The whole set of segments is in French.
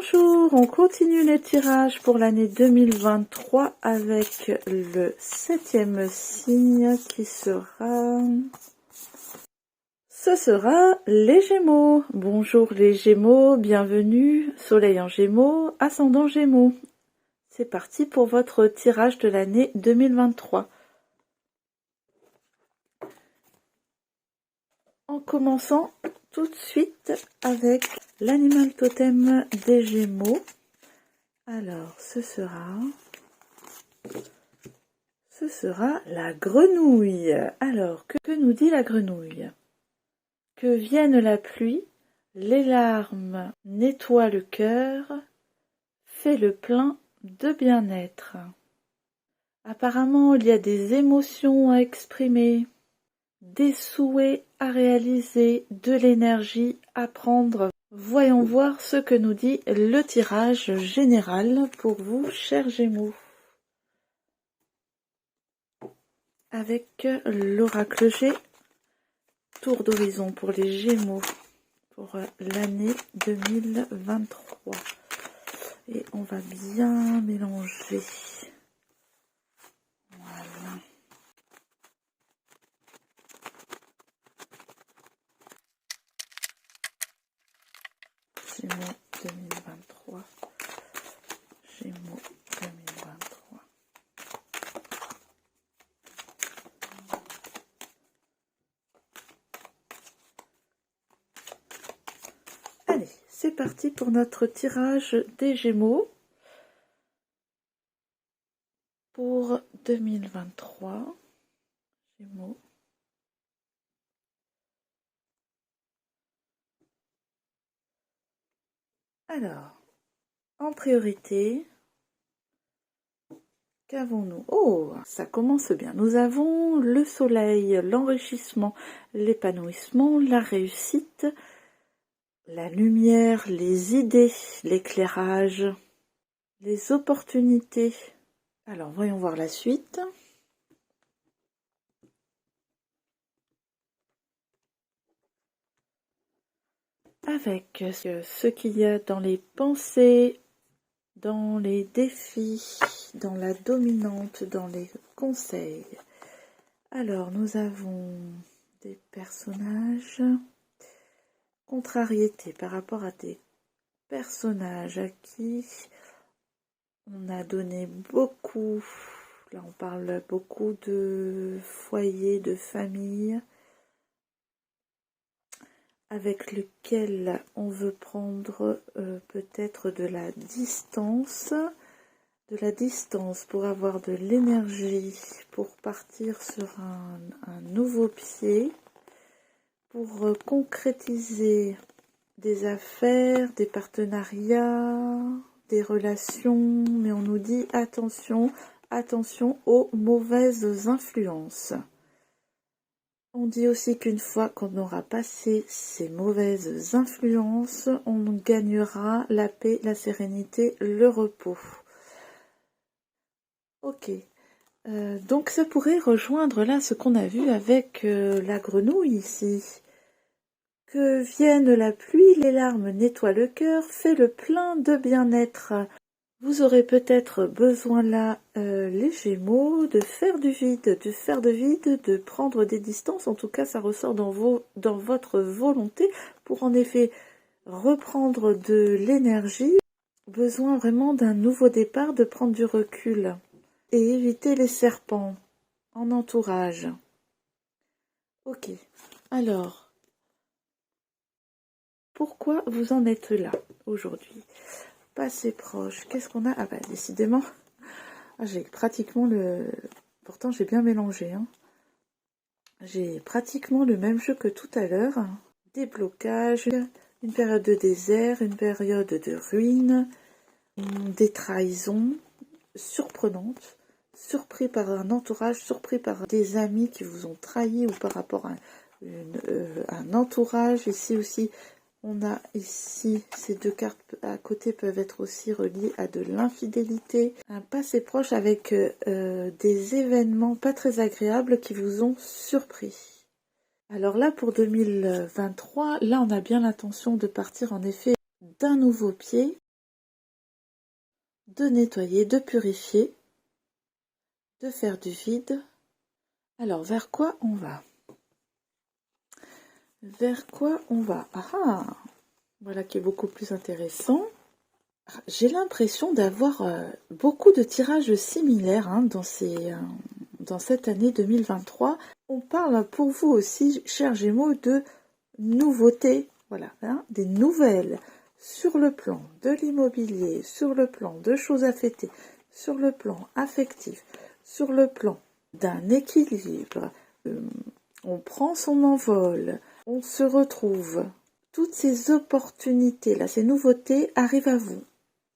Bonjour, on continue les tirages pour l'année 2023 avec le 7e signe qui sera... Ce sera les Gémeaux. Bonjour les Gémeaux, bienvenue, Soleil en Gémeaux, Ascendant Gémeaux. C'est parti pour votre tirage de l'année 2023. En commençant tout de suite avec l'animal totem des Gémeaux. Alors, ce sera la grenouille. Alors, que nous dit la grenouille? Que vienne la pluie, les larmes nettoient le cœur, fait le plein de bien-être. Apparemment, il y a des émotions à exprimer, des souhaits à réaliser, de l'énergie à prendre. Voyons voir ce que nous dit le tirage général pour vous, chers Gémeaux. Avec l'oracle G, tour d'horizon pour les Gémeaux pour l'année 2023. Et on va bien mélanger. Voilà. Gémeaux 2023. Gémeaux 2023. Allez, c'est parti pour notre tirage des Gémeaux pour 2023. Gémeaux. Alors, en priorité, qu'avons-nous? Oh, ça commence bien. Nous avons le soleil, l'enrichissement, l'épanouissement, la réussite, la lumière, les idées, l'éclairage, les opportunités. Alors, voyons voir la suite. Avec ce qu'il y a dans les pensées, dans les défis, dans la dominante, dans les conseils. Alors, nous avons des personnages, contrariété par rapport à des personnages à qui on a donné beaucoup, là on parle beaucoup de foyers, de familles, avec lequel on veut prendre peut-être de la distance pour avoir de l'énergie, pour partir sur un nouveau pied, pour concrétiser des affaires, des partenariats, des relations, mais on nous dit attention, attention aux mauvaises influences. On dit aussi qu'une fois qu'on aura passé ces mauvaises influences, on gagnera la paix, la sérénité, le repos. Ok, donc ça pourrait rejoindre là ce qu'on a vu avec la grenouille ici. Que vienne la pluie, les larmes nettoient le cœur, fait le plein de bien-être. Vous aurez peut-être besoin là, les Gémeaux, de faire du vide, de prendre des distances. En tout cas, ça ressort dans votre volonté pour en effet reprendre de l'énergie. Besoin vraiment d'un nouveau départ, de prendre du recul et éviter les serpents en entourage. Ok, alors, pourquoi vous en êtes là aujourd'hui? Passé proche, qu'est-ce qu'on a? Ah bah décidément, j'ai pratiquement pourtant j'ai bien mélangé, hein. J'ai pratiquement le même jeu que tout à l'heure. Des blocages, une période de désert, une période de ruine, des trahisons surprenantes, surpris par un entourage, surpris par des amis qui vous ont trahi ou par rapport à un entourage. Ici aussi, on a ici, ces deux cartes à côté peuvent être aussi reliées à de l'infidélité, un passé proche avec des événements pas très agréables qui vous ont surpris. Alors là, pour 2023, là on a bien l'intention de partir en effet d'un nouveau pied, de nettoyer, de purifier, de faire du vide. Alors, vers quoi on va? Vers quoi on va? Ah, voilà qui est beaucoup plus intéressant. J'ai l'impression d'avoir beaucoup de tirages similaires hein, dans cette année 2023. On parle pour vous aussi, chers Gémeaux, de nouveautés, voilà, hein, des nouvelles sur le plan de l'immobilier, sur le plan de choses à fêter, sur le plan affectif, sur le plan d'un équilibre. On prend son envol, on se retrouve. Toutes ces opportunités, là, ces nouveautés arrivent à vous.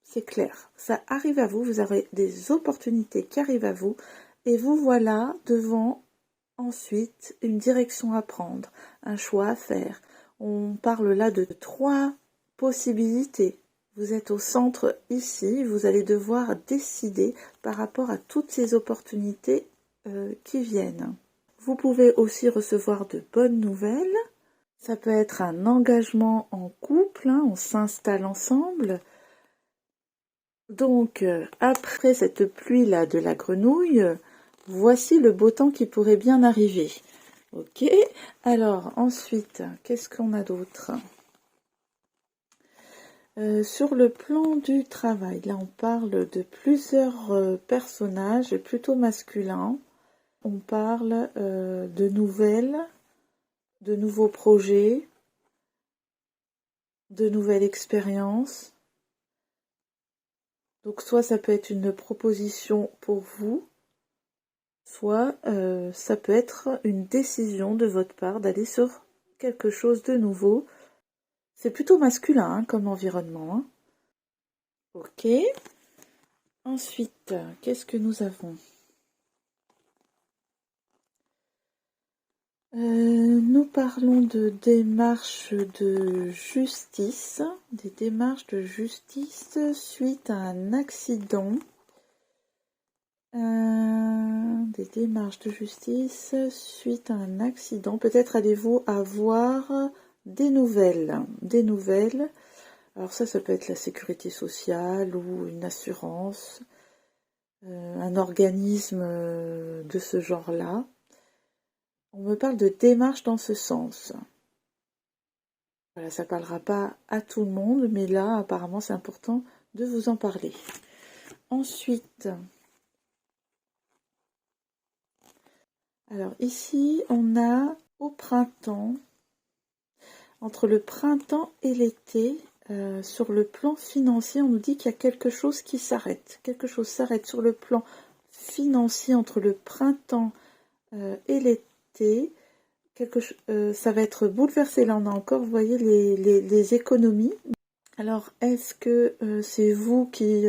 C'est clair, ça arrive à vous, vous avez des opportunités qui arrivent à vous et vous voilà devant ensuite une direction à prendre, un choix à faire. On parle là de 3 possibilités. Vous êtes au centre ici, vous allez devoir décider par rapport à toutes ces opportunités qui viennent. Vous pouvez aussi recevoir de bonnes nouvelles. Ça peut être un engagement en couple, hein, on s'installe ensemble. Donc, après cette pluie-là de la grenouille, voici le beau temps qui pourrait bien arriver. Ok, alors ensuite, qu'est-ce qu'on a d'autre? Sur le plan du travail, là on parle de plusieurs personnages plutôt masculins. On parle de nouvelles, de nouveaux projets, de nouvelles expériences. Donc soit ça peut être une proposition pour vous, soit ça peut être une décision de votre part d'aller sur quelque chose de nouveau. C'est plutôt masculin hein, comme environnement. Hein. Ok. Ensuite, qu'est-ce que nous avons? Nous parlons de démarches de justice, des démarches de justice suite à un accident. Des démarches de justice suite à un accident. Peut-être allez-vous avoir des nouvelles. Des nouvelles. Alors ça peut être la sécurité sociale ou une assurance, un organisme de ce genre-là. On me parle de démarche dans ce sens. Voilà, ça ne parlera pas à tout le monde, mais là, apparemment, c'est important de vous en parler. Ensuite, alors ici, on a au printemps, entre le printemps et l'été, sur le plan financier, on nous dit qu'il y a quelque chose qui s'arrête. Quelque chose s'arrête sur le plan financier entre le printemps et l'été. Ça va être bouleversé. Là, on a encore, vous voyez, les économies. Alors, est-ce que c'est vous qui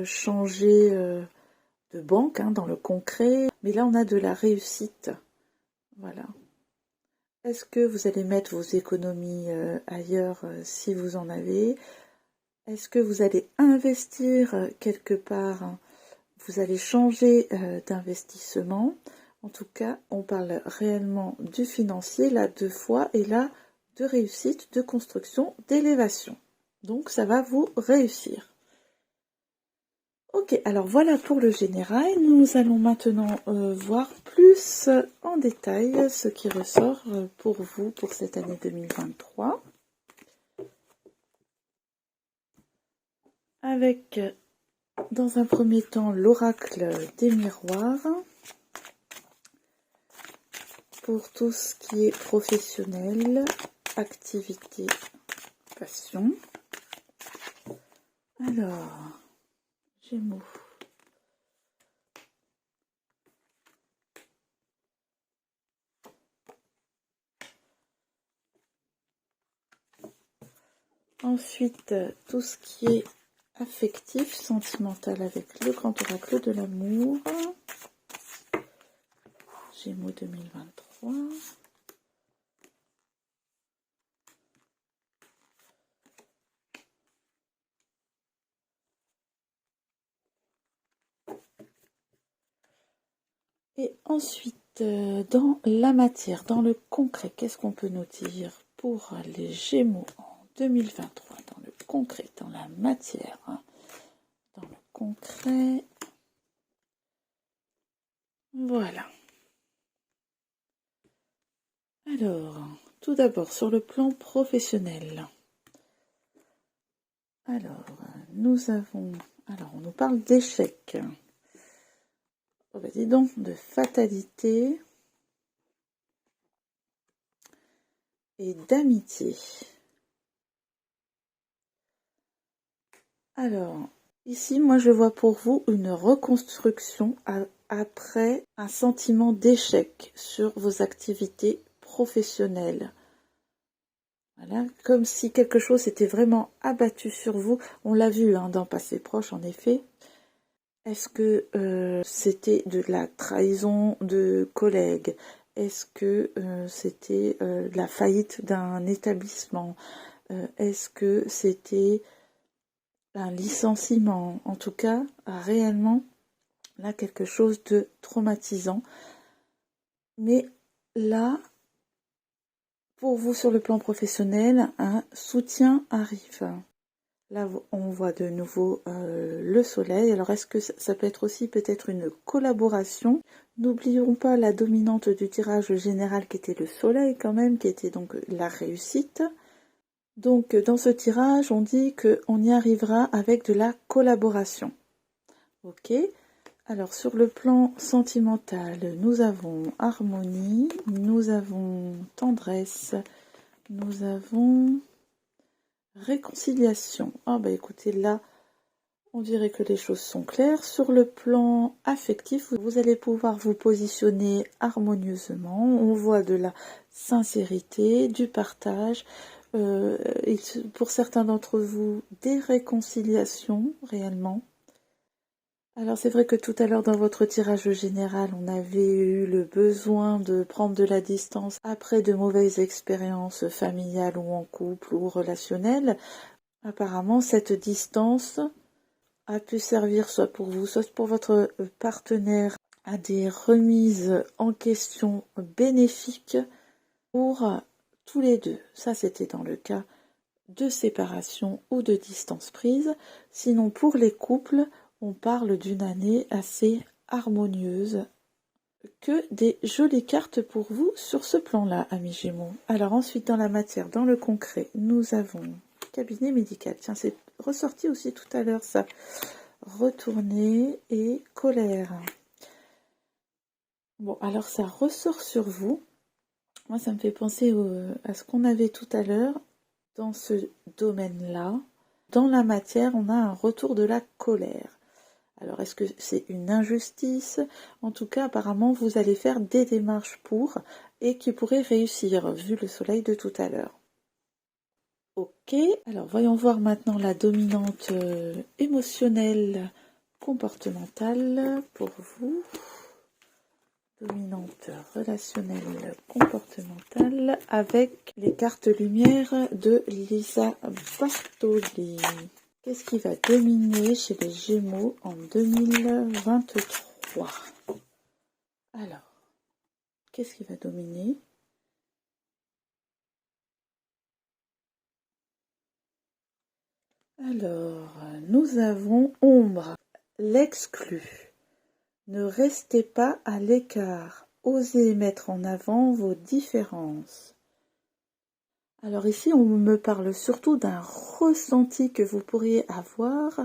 changez de banque hein, dans le concret? Mais là, on a de la réussite. Voilà. Est-ce que vous allez mettre vos économies ailleurs si vous en avez? Est-ce que vous allez investir quelque part? Hein? Vous allez changer d'investissement? En tout cas, on parle réellement du financier, là, 2 fois, et là, de réussite, de construction, d'élévation. Donc, ça va vous réussir. Ok, alors voilà pour le général. Nous allons maintenant voir plus en détail ce qui ressort pour vous pour cette année 2023. Avec, dans un premier temps, l'oracle des miroirs. Pour tout ce qui est professionnel, activité, passion. Alors, Gémeaux. Ensuite, tout ce qui est affectif, sentimental avec le grand oracle de l'amour. Gémeaux 2023. Et ensuite, dans la matière, dans le concret, qu'est-ce qu'on peut nous dire pour les Gémeaux en 2023? Dans le concret, dans la matière, hein, dans le concret. concret. Voilà. Alors, tout d'abord, sur le plan professionnel. Alors, nous avons... Alors, on nous parle d'échec. Oh bah dis donc, de fatalité et d'amitié. Alors, ici, moi, je vois pour vous une reconstruction après un sentiment d'échec sur vos activités professionnelles. Voilà, comme si quelque chose s'était vraiment abattu sur vous. On l'a vu dans Passé proche, en effet. Est-ce que c'était de la trahison de collègues? Est-ce que c'était la faillite d'un établissement? Est-ce que c'était un licenciement? En tout cas, réellement, là, quelque chose de traumatisant. Mais là, pour vous, sur le plan professionnel, un soutien arrive. Là, on voit de nouveau le soleil. Alors, est-ce que ça peut être aussi peut-être une collaboration? N'oublions pas la dominante du tirage général qui était le soleil quand même, qui était donc la réussite. Donc, dans ce tirage, on dit qu'on y arrivera avec de la collaboration. Ok. Alors, sur le plan sentimental, nous avons harmonie, nous avons tendresse, nous avons... réconciliation. Ah bah écoutez, là, on dirait que les choses sont claires. Sur le plan affectif, vous allez pouvoir vous positionner harmonieusement. On voit de la sincérité, du partage. Et pour certains d'entre vous, des réconciliations réellement. Alors c'est vrai que tout à l'heure dans votre tirage général, on avait eu le besoin de prendre de la distance après de mauvaises expériences familiales ou en couple ou relationnelles. Apparemment, cette distance a pu servir soit pour vous, soit pour votre partenaire à des remises en question bénéfiques pour tous les deux. Ça, c'était dans le cas de séparation ou de distance prise. Sinon, pour les couples, on parle d'une année assez harmonieuse. Que des jolies cartes pour vous sur ce plan-là, amis Gémeaux. Alors ensuite, dans la matière, dans le concret, nous avons cabinet médical. Tiens, c'est ressorti aussi tout à l'heure, ça. Retourner et colère. Bon, alors ça ressort sur vous. Moi, ça me fait penser à ce qu'on avait tout à l'heure dans ce domaine-là. Dans la matière, on a un retour de la colère. Alors, est-ce que c'est une injustice? En tout cas, apparemment, vous allez faire des démarches pour et qui pourraient réussir, vu le soleil de tout à l'heure. Ok, alors voyons voir maintenant la dominante émotionnelle comportementale pour vous. Dominante relationnelle comportementale avec les cartes lumière de Lisa Bartoli. Qu'est-ce qui va dominer chez les Gémeaux en 2023? Alors, qu'est-ce qui va dominer? Alors, nous avons ombre, l'exclu. Ne restez pas à l'écart. Osez mettre en avant vos différences. Alors ici, on me parle surtout d'un ressenti que vous pourriez avoir.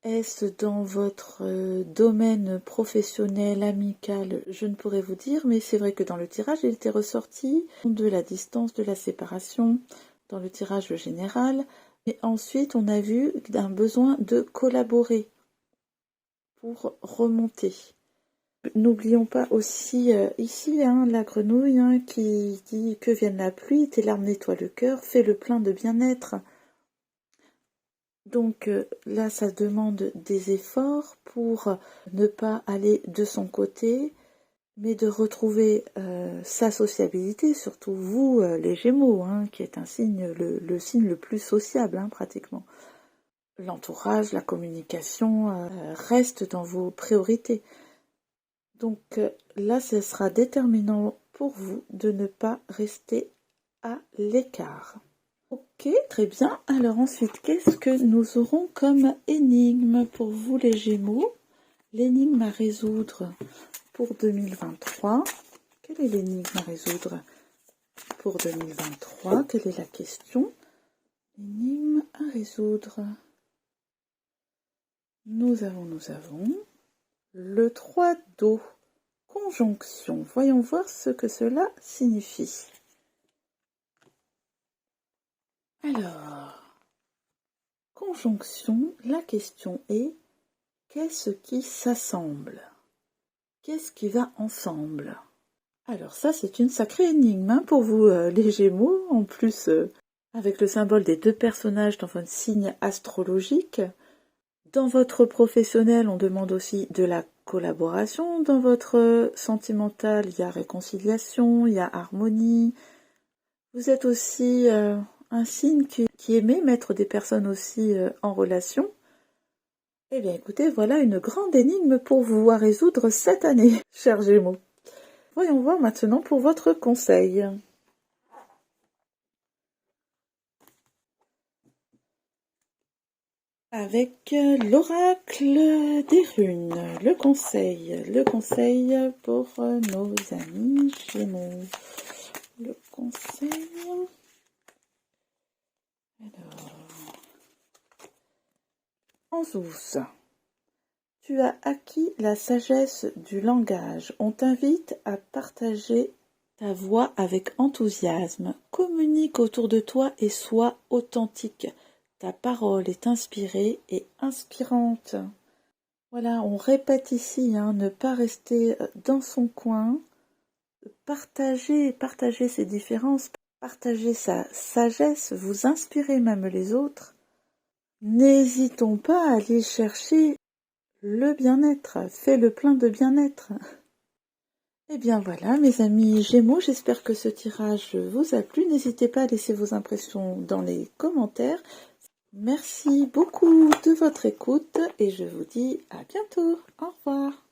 Est-ce dans votre domaine professionnel, amical? Je ne pourrais vous dire, mais c'est vrai que dans le tirage, il était ressorti de la distance, de la séparation, dans le tirage général. Et ensuite, on a vu un besoin de collaborer pour remonter. N'oublions pas aussi ici la grenouille qui dit que vienne la pluie, tes larmes nettoient le cœur, fais le plein de bien-être. Donc là, ça demande des efforts pour ne pas aller de son côté, mais de retrouver sa sociabilité, surtout vous, les Gémeaux, qui est un signe, le signe le plus sociable, pratiquement. L'entourage, la communication reste dans vos priorités. Donc là, ce sera déterminant pour vous de ne pas rester à l'écart. Ok, très bien. Alors ensuite, qu'est-ce que nous aurons comme énigme pour vous les Gémeaux? L'énigme à résoudre pour 2023. Quelle est l'énigme à résoudre pour 2023? Quelle est la question? Énigme à résoudre. Nous avons le 3 d'eau. Conjonction. Voyons voir ce que cela signifie. Alors, conjonction, la question est: qu'est-ce qui s'assemble? Qu'est-ce qui va ensemble? Alors ça, c'est une sacrée énigme hein, pour vous les Gémeaux, en plus avec le symbole des deux personnages dans votre signe astrologique. Dans votre professionnel, on demande aussi de la collaboration. Dans votre sentimental, il y a réconciliation, il y a harmonie. Vous êtes aussi un signe qui aimait mettre des personnes aussi en relation. Eh bien écoutez, voilà une grande énigme pour vous à résoudre cette année, chers Gémeaux. Voyons voir maintenant pour votre conseil. Avec l'oracle des runes, le conseil pour nos amis Gémeaux. Le conseil. Alors, Anzous, tu as acquis la sagesse du langage. On t'invite à partager ta voix avec enthousiasme. Communique autour de toi et sois authentique. Ta parole est inspirée et inspirante. Voilà, on répète ici, hein, ne pas rester dans son coin. Partager ses différences, partager sa sagesse, vous inspirer même les autres. N'hésitons pas à aller chercher le bien-être, fais le plein de bien-être. Et bien voilà mes amis Gémeaux, j'espère que ce tirage vous a plu. N'hésitez pas à laisser vos impressions dans les commentaires. Merci beaucoup de votre écoute et je vous dis à bientôt. Au revoir.